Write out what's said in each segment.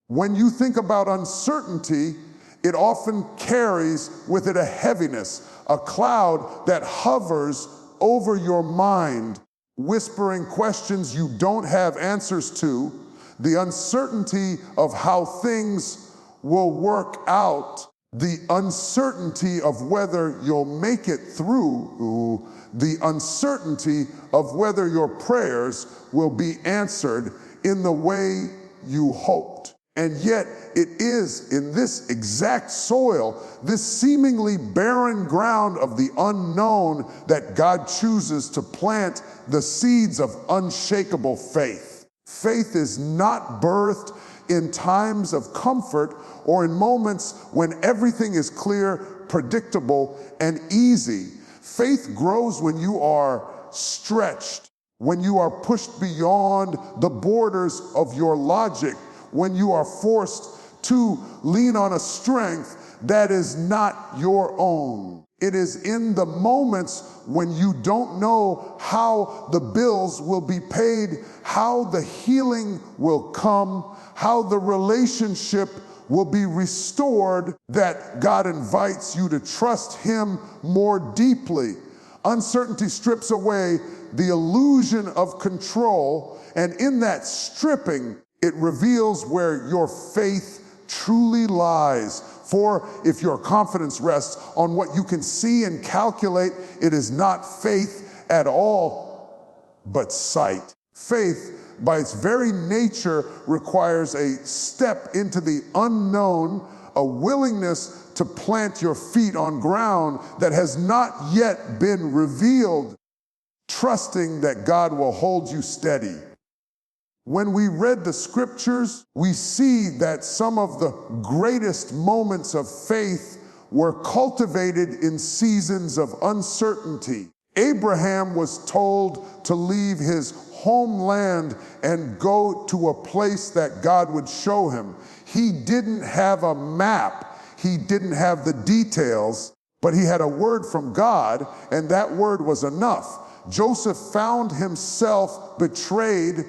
When you think about uncertainty, it often carries with it a heaviness, a cloud that hovers over your mind, whispering questions you don't have answers to, the uncertainty of how things will work out, the uncertainty of whether you'll make it through, the uncertainty of whether your prayers will be answered in the way you hoped. And yet it is in this exact soil, this seemingly barren ground of the unknown, that God chooses to plant the seeds of unshakable faith. Faith is not birthed in times of comfort or in moments when everything is clear, predictable, and easy. Faith grows when you are stretched, when you are pushed beyond the borders of your logic, when you are forced to lean on a strength that is not your own. It is in the moments when you don't know how the bills will be paid, how the healing will come, how the relationship will be restored, that God invites you to trust Him more deeply. Uncertainty strips away the illusion of control, and in that stripping, it reveals where your faith truly lies. For if your confidence rests on what you can see and calculate, it is not faith at all, but sight. Faith, by its very nature, requires a step into the unknown, a willingness to plant your feet on ground that has not yet been revealed, trusting that God will hold you steady. When we read the scriptures, we see that some of the greatest moments of faith were cultivated in seasons of uncertainty. Abraham was told to leave his homeland and go to a place that God would show him. He didn't have a map. He didn't have the details, but he had a word from God, and that word was enough. Joseph found himself betrayed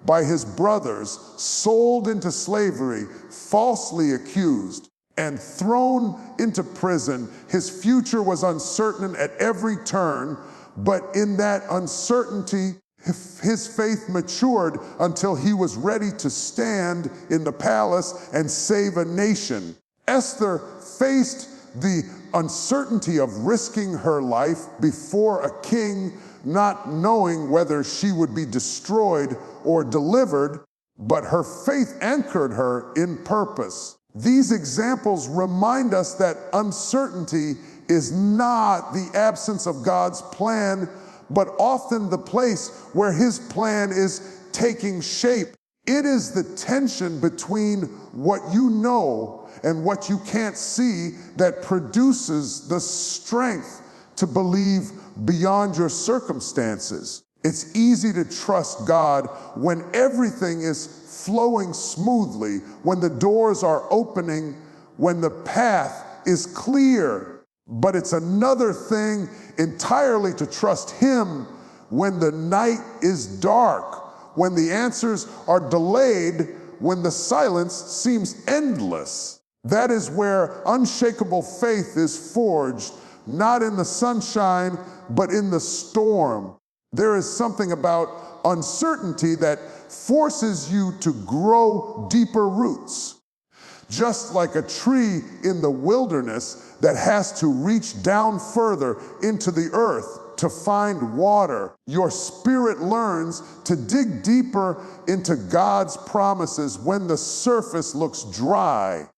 by his brothers, sold into slavery, falsely accused, and thrown into prison. His future was uncertain at every turn, but in that uncertainty, his faith matured until he was ready to stand in the palace and save a nation. Esther faced the uncertainty of risking her life before a king, not knowing whether she would be destroyed or delivered, but her faith anchored her in purpose. These examples remind us that uncertainty is not the absence of God's plan, but often the place where His plan is taking shape. It is the tension between what you know and what you can't see that produces the strength to believe beyond your circumstances. It's easy to trust God when everything is flowing smoothly, when the doors are opening, when the path is clear. But it's another thing entirely to trust Him when the night is dark, when the answers are delayed, when the silence seems endless. That is where unshakable faith is forged, not in the sunshine, but in the storm. There is something about uncertainty that forces you to grow deeper roots. Just like a tree in the wilderness that has to reach down further into the earth to find water, your spirit learns to dig deeper into God's promises when the surface looks dry.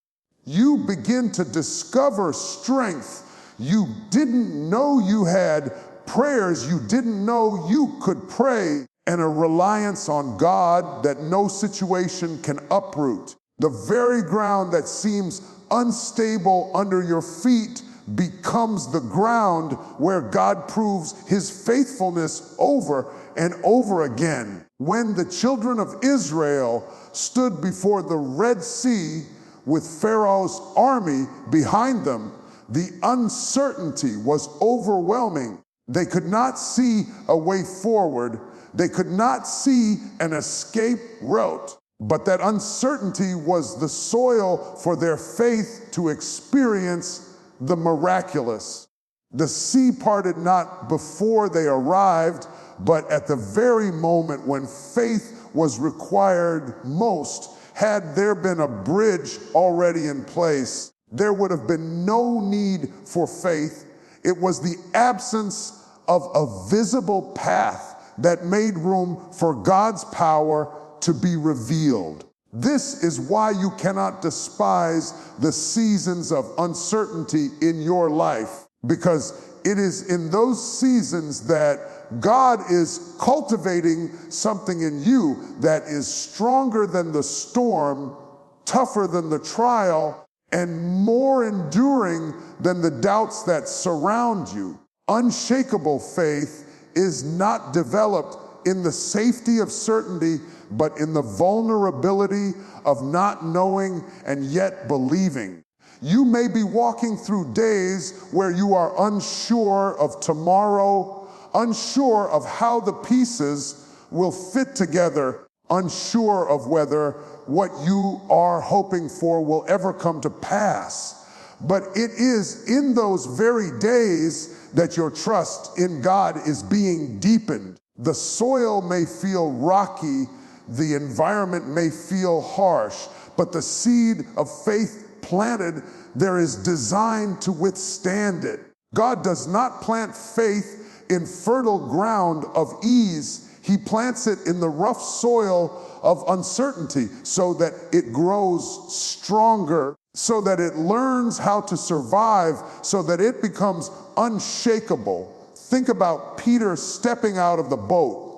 You begin to discover strength you didn't know you had, prayers you didn't know you could pray, and a reliance on God that no situation can uproot. The very ground that seems unstable under your feet becomes the ground where God proves His faithfulness over and over again. When the children of Israel stood before the Red Sea with Pharaoh's army behind them, the uncertainty was overwhelming. They could not see a way forward. They could not see an escape route. But that uncertainty was the soil for their faith to experience the miraculous. The sea parted not before they arrived, but at the very moment when faith was required most. Had there been a bridge already in place, there would have been no need for faith. It was the absence of a visible path that made room for God's power to be revealed. This is why you cannot despise the seasons of uncertainty in your life, because it is in those seasons that God is cultivating something in you that is stronger than the storm, tougher than the trial, and more enduring than the doubts that surround you. Unshakable faith is not developed in the safety of certainty, but in the vulnerability of not knowing and yet believing. You may be walking through days where you are unsure of tomorrow, unsure of how the pieces will fit together, unsure of whether what you are hoping for will ever come to pass. But it is in those very days that your trust in God is being deepened. The soil may feel rocky, the environment may feel harsh, but the seed of faith planted there is designed to withstand it. God does not plant faith in fertile ground of ease. He plants it in the rough soil of uncertainty so that it grows stronger, so that it learns how to survive, so that it becomes unshakable. Think about Peter stepping out of the boat.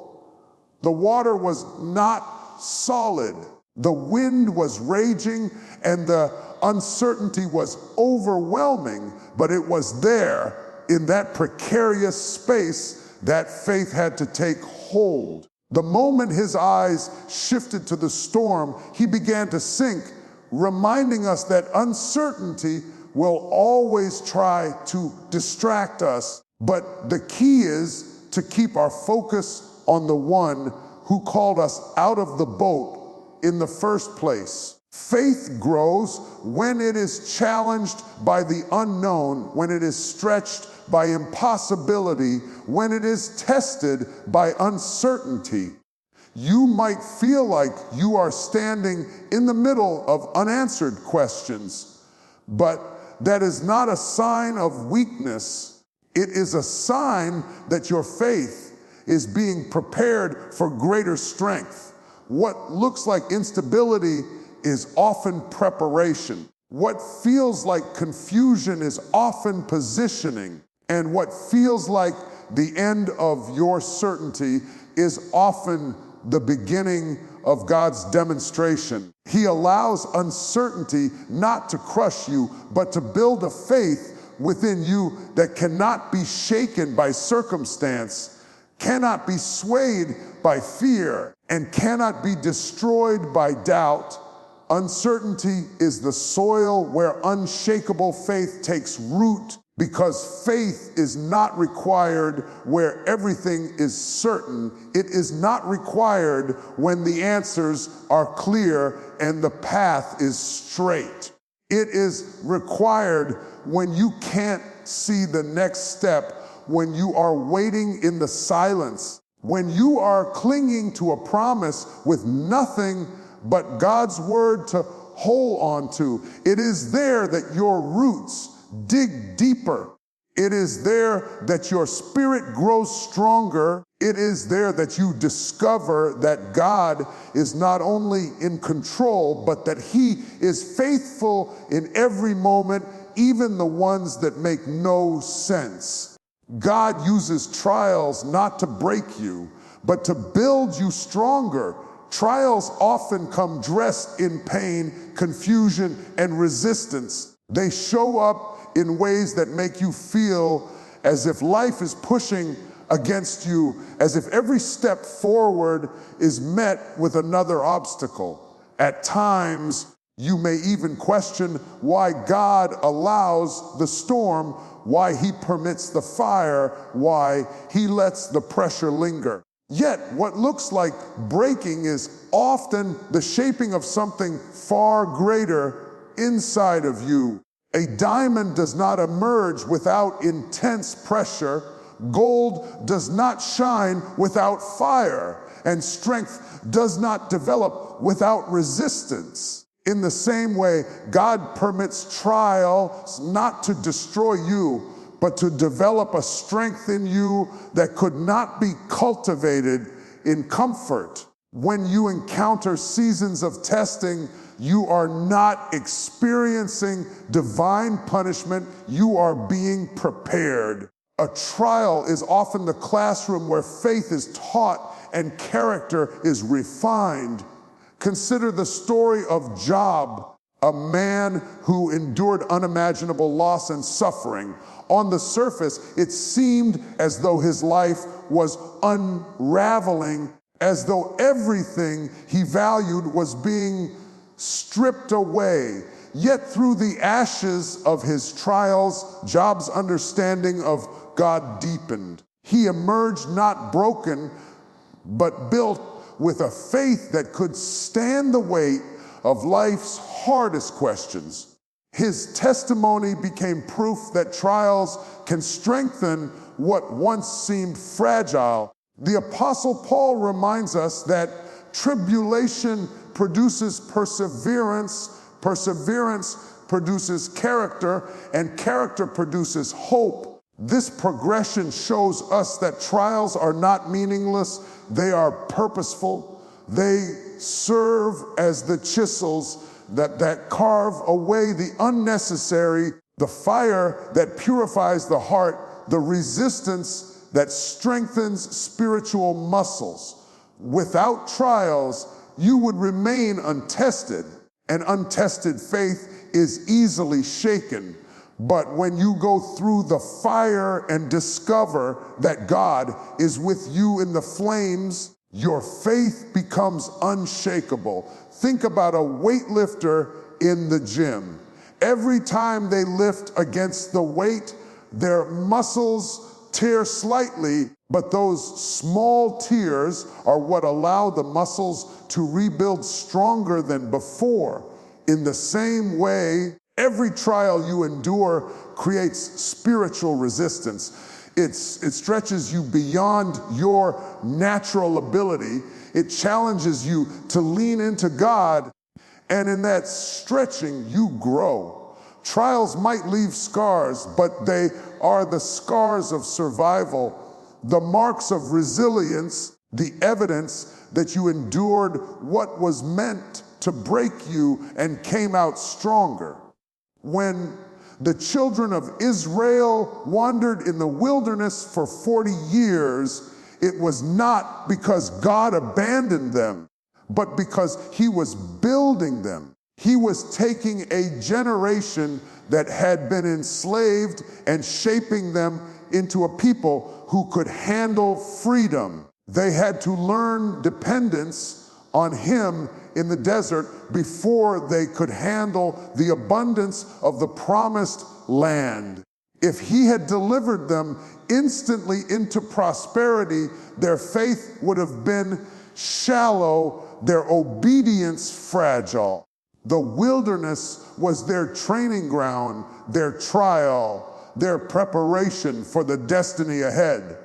The water was not solid. The wind was raging and the uncertainty was overwhelming, but it was there in that precarious space that faith had to take hold. The moment his eyes shifted to the storm, he began to sink, reminding us that uncertainty will always try to distract us, but the key is to keep our focus on the one who called us out of the boat in the first place. Faith grows when it is challenged by the unknown, when it is stretched by impossibility, when it is tested by uncertainty. You might feel like you are standing in the middle of unanswered questions, but that is not a sign of weakness. It is a sign that your faith is being prepared for greater strength. What looks like instability is often preparation. What feels like confusion is often positioning. And what feels like the end of your certainty is often the beginning of God's demonstration. He allows uncertainty not to crush you, but to build a faith within you that cannot be shaken by circumstance, cannot be swayed by fear, and cannot be destroyed by doubt. Uncertainty is the soil where unshakable faith takes root, because faith is not required where everything is certain. It is not required when the answers are clear and the path is straight. It is required when you can't see the next step, when you are waiting in the silence, when you are clinging to a promise with nothing but God's word to hold on to. It is there that your roots dig deeper. It is there that your spirit grows stronger. It is there that you discover that God is not only in control, but that He is faithful in every moment, even the ones that make no sense. God uses trials not to break you, but to build you stronger. Trials often come dressed in pain, confusion, and resistance. They show up in ways that make you feel as if life is pushing against you, as if every step forward is met with another obstacle. At times, you may even question why God allows the storm, why He permits the fire, why He lets the pressure linger. Yet, what looks like breaking is often the shaping of something far greater inside of you. A diamond does not emerge without intense pressure. Gold does not shine without fire, and strength does not develop without resistance. In the same way, God permits trials not to destroy you, but to develop a strength in you that could not be cultivated in comfort. When you encounter seasons of testing, you are not experiencing divine punishment, you are being prepared. A trial is often the classroom where faith is taught and character is refined. Consider the story of Job, a man who endured unimaginable loss and suffering. On the surface, it seemed as though his life was unraveling, as though everything he valued was being stripped away. Yet through the ashes of his trials, Job's understanding of God deepened. He emerged not broken, but built with a faith that could stand the weight of life's hardest questions. His testimony became proof that trials can strengthen what once seemed fragile. The Apostle Paul reminds us that tribulation produces perseverance, perseverance produces character, and character produces hope. This progression shows us that trials are not meaningless, they are purposeful. They serve as the chisels that carve away the unnecessary, the fire that purifies the heart, the resistance that strengthens spiritual muscles. Without trials, you would remain untested, and untested faith is easily shaken. But when you go through the fire and discover that God is with you in the flames, your faith becomes unshakable. Think about a weightlifter in the gym. Every time they lift against the weight, their muscles tear slightly, but those small tears are what allow the muscles to rebuild stronger than before. In the same way, every trial you endure creates spiritual resistance. It stretches you beyond your natural ability. It challenges you to lean into God, and in that stretching, you grow. Trials might leave scars, but they are the scars of survival, the marks of resilience, the evidence that you endured what was meant to break you and came out stronger. When the children of Israel wandered in the wilderness for 40 years, it was not because God abandoned them, but because he was building them. He was taking a generation that had been enslaved and shaping them into a people who could handle freedom. They had to learn dependence on him in the desert before they could handle the abundance of the promised land. If he had delivered them instantly into prosperity, their faith would have been shallow, their obedience fragile. The wilderness was their training ground, their trial, their preparation for the destiny ahead.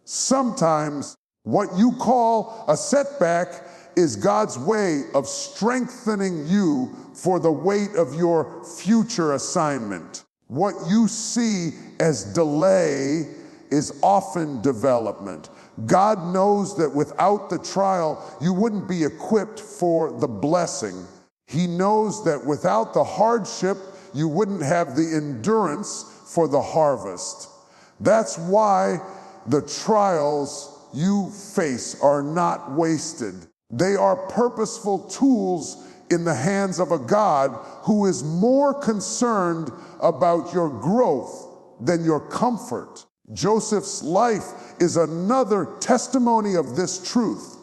Sometimes what you call a setback is God's way of strengthening you for the weight of your future assignment. What you see as delay is often development. God knows that without the trial, you wouldn't be equipped for the blessing. He knows that without the hardship, you wouldn't have the endurance for the harvest. That's why the trials you face are not wasted. They are purposeful tools in the hands of a God who is more concerned about your growth than your comfort. Joseph's life is another testimony of this truth.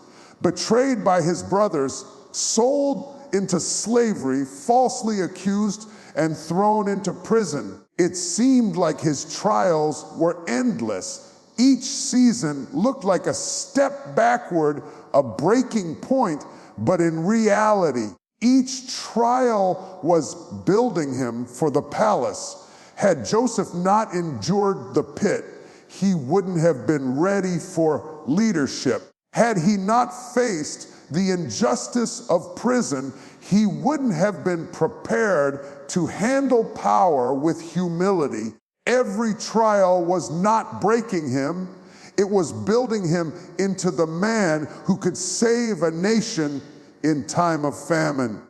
Betrayed by his brothers, sold into slavery, falsely accused, and thrown into prison. It seemed like his trials were endless. Each season looked like a step backward, a breaking point, but in reality, each trial was building him for the palace. Had Joseph not endured the pit, he wouldn't have been ready for leadership. Had he not faced the injustice of prison, he wouldn't have been prepared to handle power with humility. Every trial was not breaking him, it was building him into the man who could save a nation in time of famine.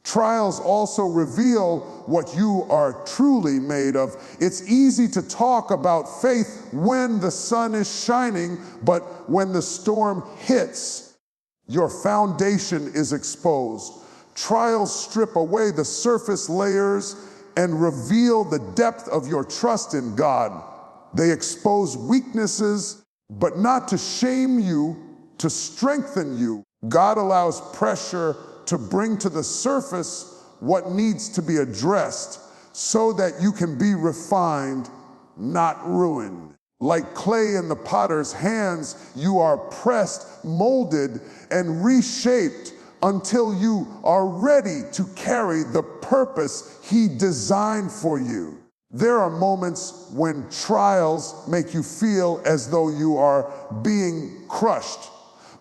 Trials also reveal what you are truly made of. It's easy to talk about faith when the sun is shining, but when the storm hits, your foundation is exposed. Trials strip away the surface layers and reveal the depth of your trust in God. They expose weaknesses, but not to shame you, to strengthen you. God allows pressure to bring to the surface what needs to be addressed so that you can be refined, not ruined. Like clay in the potter's hands, you are pressed, molded, and reshaped until you are ready to carry the purpose He designed for you. There are moments when trials make you feel as though you are being crushed,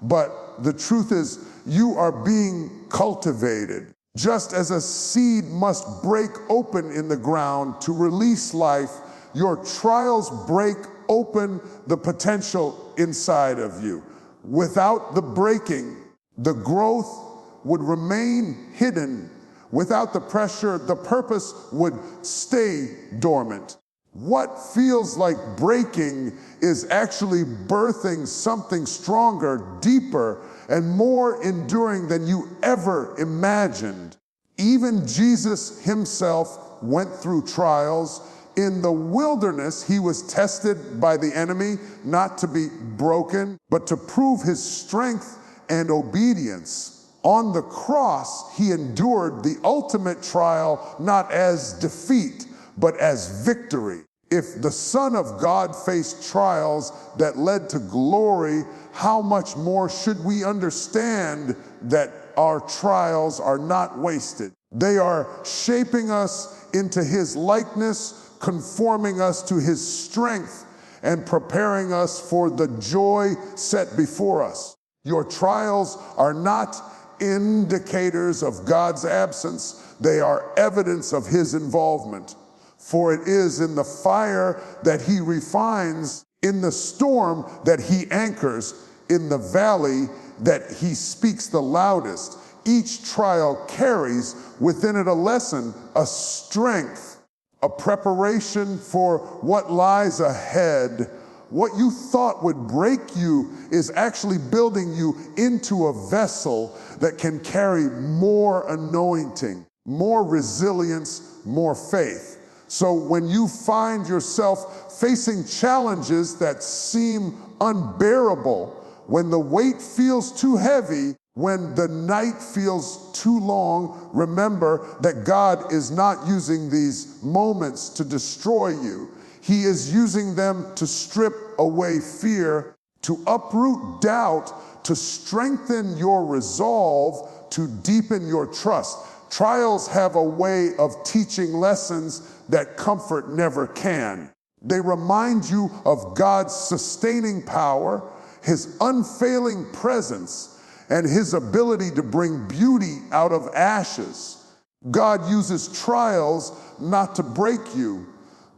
but the truth is you are being cultivated. Just as a seed must break open in the ground to release life, your trials break open the potential inside of you. Without the breaking, the growth would remain hidden. Without the pressure, the purpose would stay dormant. What feels like breaking is actually birthing something stronger, deeper, and more enduring than you ever imagined. Even Jesus himself went through trials. In the wilderness, he was tested by the enemy, not to be broken, but to prove his strength and obedience. On the cross, he endured the ultimate trial, not as defeat, but as victory. If the Son of God faced trials that led to glory, how much more should we understand that our trials are not wasted? They are shaping us into his likeness, conforming us to his strength, and preparing us for the joy set before us. Your trials are not indicators of God's absence. They are evidence of his involvement. For it is in the fire that he refines, in the storm that he anchors, in the valley that he speaks the loudest. Each trial carries within it a lesson, a strength, a preparation for what lies ahead. What you thought would break you is actually building you into a vessel that can carry more anointing, more resilience, more faith. So when you find yourself facing challenges that seem unbearable, when the weight feels too heavy, when the night feels too long, remember that God is not using these moments to destroy you. He is using them to strip away fear, to uproot doubt, to strengthen your resolve, to deepen your trust. Trials have a way of teaching lessons that comfort never can. They remind you of God's sustaining power, his unfailing presence, and his ability to bring beauty out of ashes. God uses trials not to break you,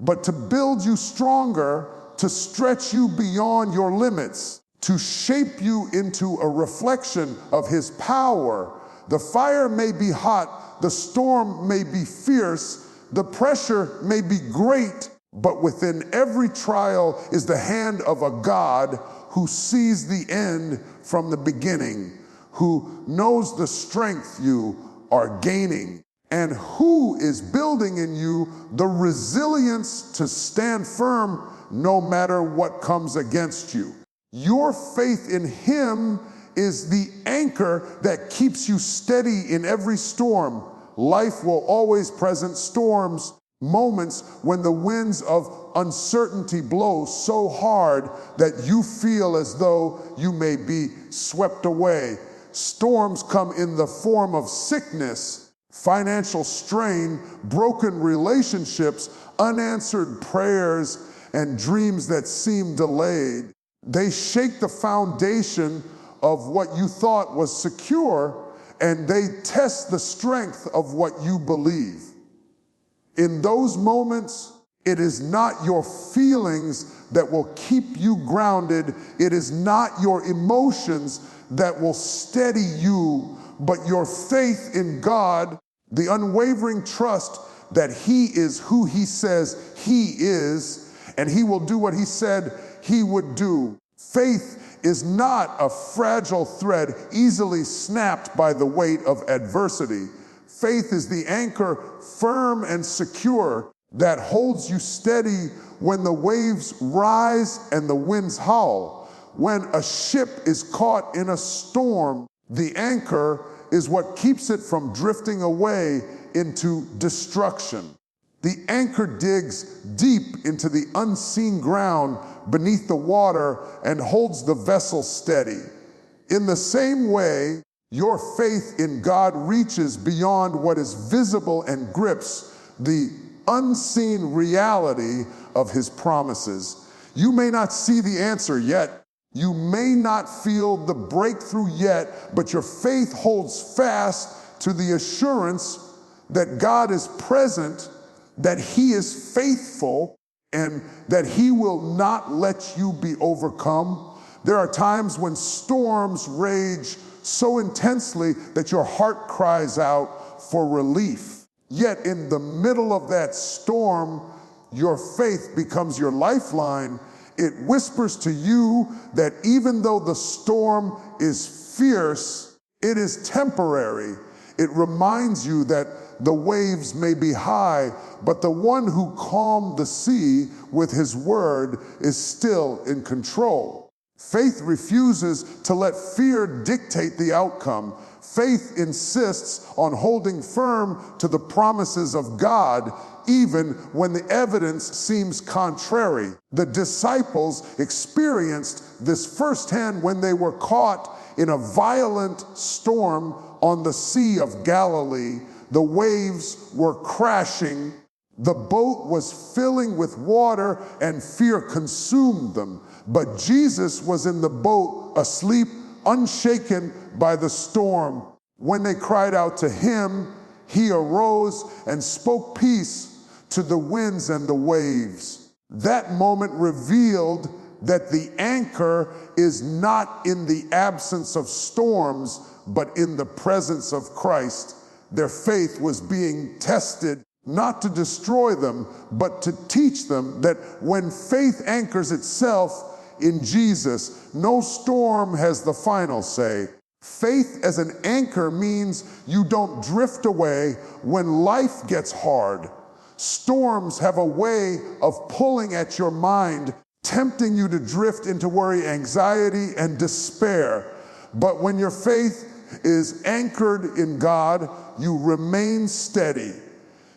but to build you stronger, to stretch you beyond your limits, to shape you into a reflection of his power. The fire may be hot, the storm may be fierce, the pressure may be great, but within every trial is the hand of a God who sees the end from the beginning, who knows the strength you are gaining, and who is building in you the resilience to stand firm no matter what comes against you. Your faith in him is the anchor that keeps you steady in every storm. Life will always present storms, Moments when the winds of uncertainty blow so hard that you feel as though you may be swept away. Storms come in the form of sickness, financial strain, broken relationships, unanswered prayers, and dreams that seem delayed. They shake the foundation of what you thought was secure, and they test the strength of what you believe. In those moments, it is not your feelings that will keep you grounded. It is not your emotions that will steady you, but your faith in God, the unwavering trust that He is who He says He is, and He will do what He said He would do. Faith is not a fragile thread easily snapped by the weight of adversity. Faith is the anchor, firm and secure, that holds you steady when the waves rise and the winds howl. When a ship is caught in a storm, the anchor is what keeps it from drifting away into destruction. The anchor digs deep into the unseen ground beneath the water and holds the vessel steady. In the same way, your faith in God reaches beyond what is visible and grips the unseen reality of His promises. You may not see the answer yet. You may not feel the breakthrough yet, but your faith holds fast to the assurance that God is present, that He is faithful, and that He will not let you be overcome. There are times when storms rage so intensely that your heart cries out for relief. Yet in the middle of that storm, your faith becomes your lifeline. It whispers to you that even though the storm is fierce, it is temporary. It reminds you that the waves may be high, but the one who calmed the sea with His word is still in control. Faith refuses to let fear dictate the outcome. Faith insists on holding firm to the promises of God, even when the evidence seems contrary. The disciples experienced this firsthand when they were caught in a violent storm on the Sea of Galilee. The waves were crashing. The boat was filling with water, and fear consumed them. But Jesus was in the boat, asleep, unshaken by the storm. When they cried out to Him, He arose and spoke peace to the winds and the waves. That moment revealed that the anchor is not in the absence of storms, but in the presence of Christ. Their faith was being tested, not to destroy them, but to teach them that when faith anchors itself in Jesus, no storm has the final say. Faith as an anchor means you don't drift away when life gets hard. Storms have a way of pulling at your mind, tempting you to drift into worry, anxiety, and despair. But when your faith is anchored in God, you remain steady.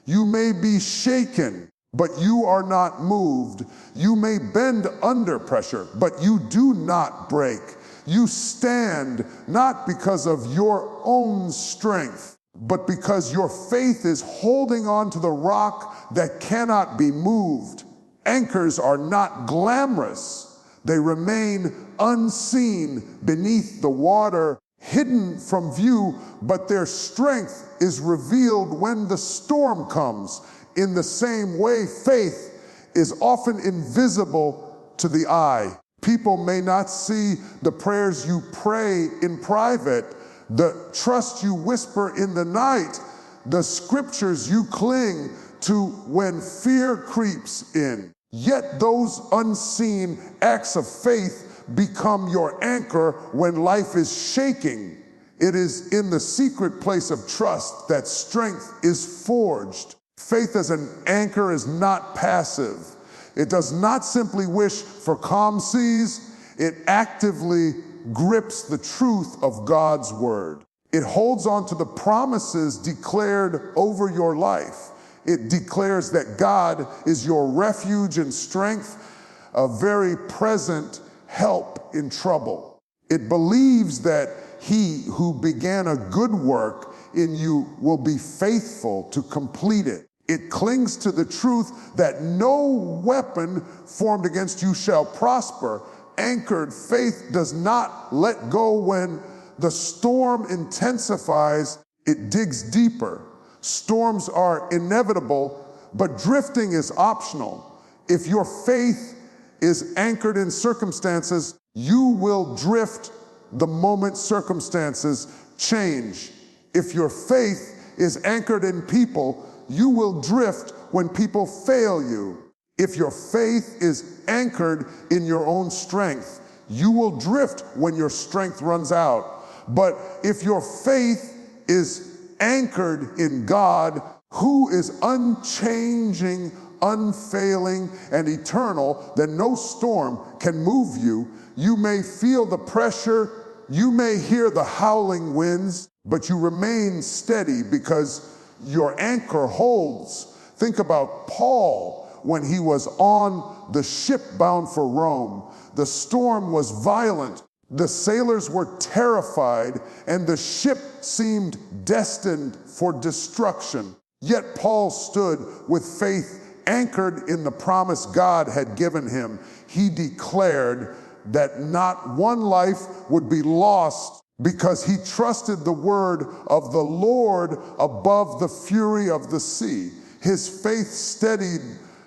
You may be shaken, but you are not moved. You may bend under pressure, but you do not break. You stand not because of your own strength, but because your faith is holding on to the rock that cannot be moved. Anchors are not glamorous. They remain unseen beneath the water, hidden from view, but their strength is revealed when the storm comes. In the same way, faith is often invisible to the eye. People may not see the prayers you pray in private, the trust you whisper in the night, the scriptures you cling to when fear creeps in. Yet those unseen acts of faith become your anchor when life is shaking. It is in the secret place of trust that strength is forged. Faith as an anchor is not passive. It does not simply wish for calm seas. It actively grips the truth of God's word. It holds on to the promises declared over your life. It declares that God is your refuge and strength, a very present help in trouble. It believes that he who began a good work in you will be faithful to complete it. It clings to the truth that no weapon formed against you shall prosper. Anchored faith does not let go when the storm intensifies. It digs deeper. Storms are inevitable, but drifting is optional. If your faith is anchored in circumstances, you will drift the moment circumstances change. If your faith is anchored in people, you will drift when people fail you. If your faith is anchored in your own strength, you will drift when your strength runs out. But if your faith is anchored in God, who is unchanging, unfailing, and eternal, then no storm can move you. You may feel the pressure, you may hear the howling winds, but you remain steady because your anchor holds. Think about Paul when he was on the ship bound for Rome. The storm was violent. The sailors were terrified, and the ship seemed destined for destruction. Yet Paul stood with faith anchored in the promise God had given him. He declared that not one life would be lost because he trusted the word of the Lord above the fury of the sea. His faith steadied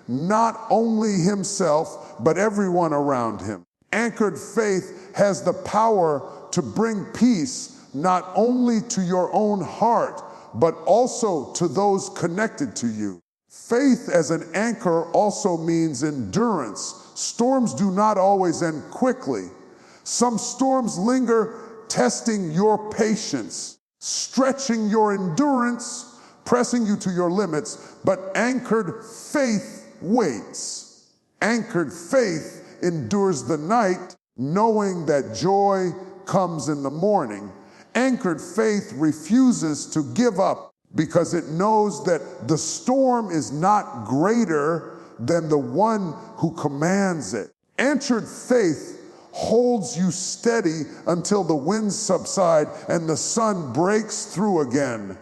not only himself, but everyone around him. Anchored faith has the power to bring peace not only to your own heart, but also to those connected to you. Faith as an anchor also means endurance. Storms do not always end quickly. Some storms linger, testing your patience, stretching your endurance, pressing you to your limits, but anchored faith waits. Anchored faith endures the night, knowing that joy comes in the morning. Anchored faith refuses to give up because it knows that the storm is not greater than the one who commands it. Anchored faith holds you steady until the winds subside and the sun breaks through again.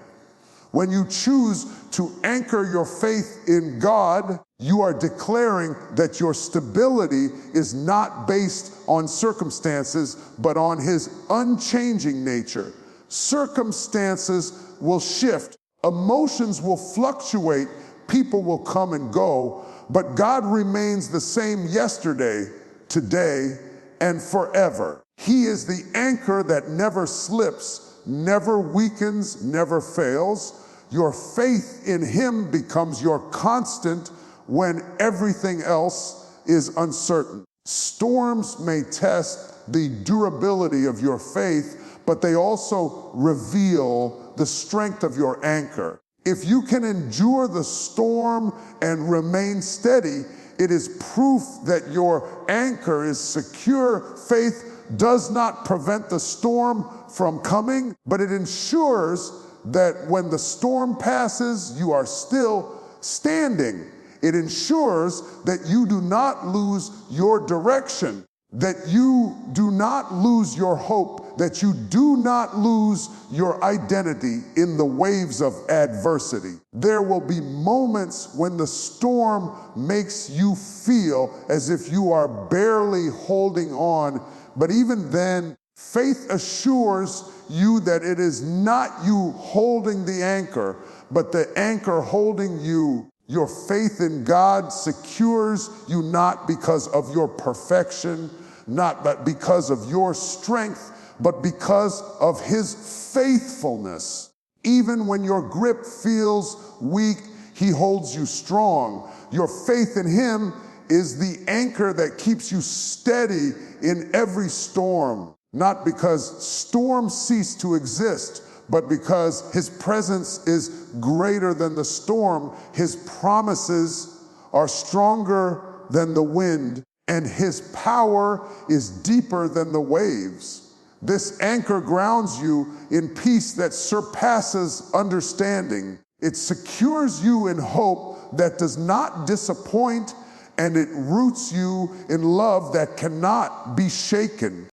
When you choose to anchor your faith in God, you are declaring that your stability is not based on circumstances, but on his unchanging nature. Circumstances will shift, emotions will fluctuate, people will come and go, but God remains the same yesterday, today, and forever. He is the anchor that never slips, never weakens, never fails. Your faith in him becomes your constant when everything else is uncertain. Storms may test the durability of your faith, but they also reveal the strength of your anchor. If you can endure the storm and remain steady, it is proof that your anchor is secure. Faith does not prevent the storm from coming, but it ensures that when the storm passes, you are still standing. It ensures that you do not lose your direction, that you do not lose your hope, that you do not lose your identity in the waves of adversity. There will be moments when the storm makes you feel as if you are barely holding on, but even then, faith assures you that it is not you holding the anchor, but the anchor holding you. Your faith in God secures you not because of your perfection, not but because of your strength, but because of his faithfulness. Even when your grip feels weak, he holds you strong. Your faith in him is the anchor that keeps you steady in every storm, not because storms cease to exist, but because his presence is greater than the storm. His promises are stronger than the wind, and his power is deeper than the waves. This anchor grounds you in peace that surpasses understanding. It secures you in hope that does not disappoint, and it roots you in love that cannot be shaken.